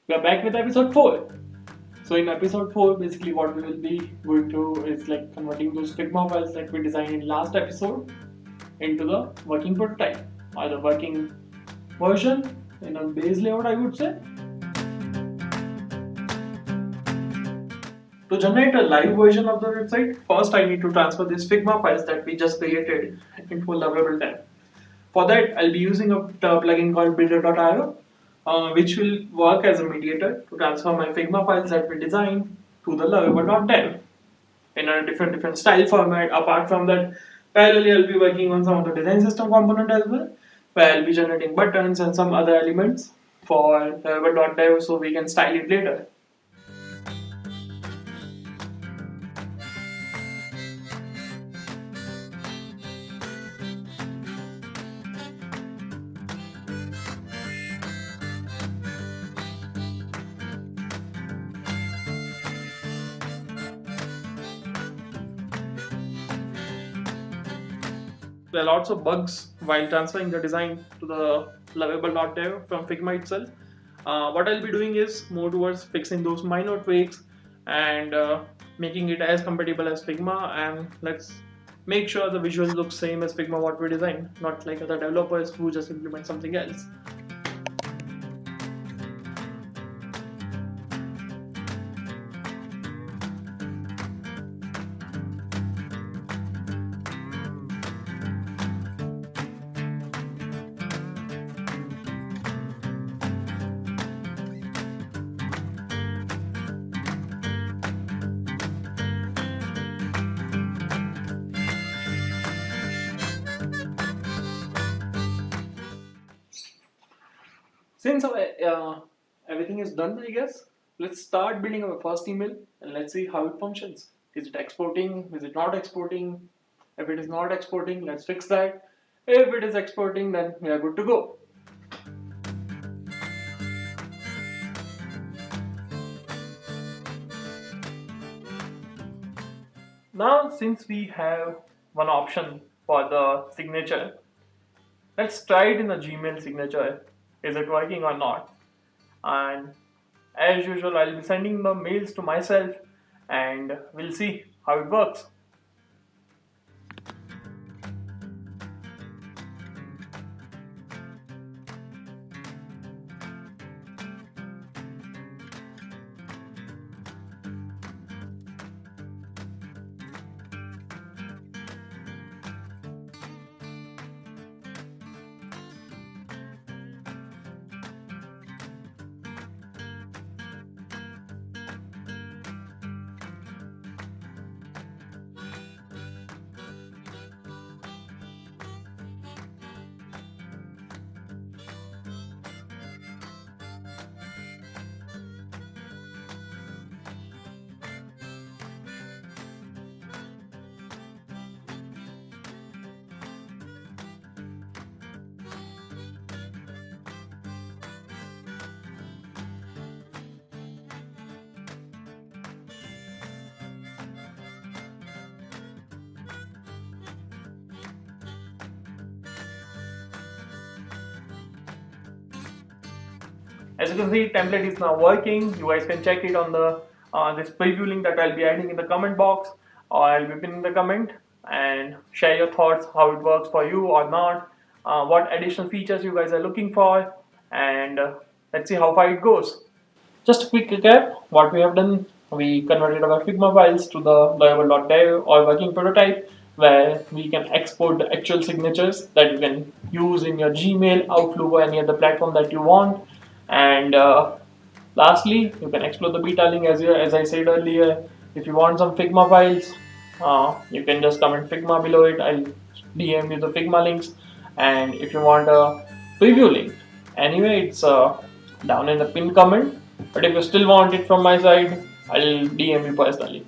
We are back with episode 4. So in episode 4, basically what we will be going to is like converting those Figma files that we designed in last episode into the working prototype or the working version in a base layout, I would say. To generate a live version of the website, first I need to transfer these Figma files that we just created into a lovable.dev. For that, I'll be using a plugin called builder.io, which will work as a mediator to transfer my Figma files that we designed to the lovable.dev in a different style format. Apart from that, parallelly I'll be working on some of the design system component as well, where I'll be generating buttons and some other elements for lovable.dev so we can style it later. There are lots of bugs while transferring the design to the lovable.dev from Figma itself. What I'll be doing is more towards fixing those minor tweaks and making it as compatible as Figma, and let's make sure the visuals look same as Figma what we designed, not like other developers who just implement something else. Since everything is done, I guess, let's start building our first email and let's see how it functions. Is it exporting? Is it not exporting? If it is not exporting, let's fix that. If it is exporting, then we are good to go. Now, since we have one option for the signature, let's try it in the Gmail signature. Is it working or not? And as usual, I'll be sending the mails to myself and we'll see how it works. As you can see, template is now working. You guys can check it on the this preview link that I'll be adding in the comment box, or I'll be pinning the comment, and share your thoughts how it works for you or not, what additional features you guys are looking for, and let's see how far it goes. Just a quick recap, what we have done, we converted our Figma files to the lovable.dev or working prototype, where we can export the actual signatures that you can use in your Gmail, Outlook, or any other platform that you want. And lastly, you can explore the beta link as I said earlier. If you want some Figma files, you can just comment Figma below it. I'll DM you the Figma links. And if you want a preview link, anyway, it's down in the pinned comment. But if you still want it from my side, I'll DM you personally.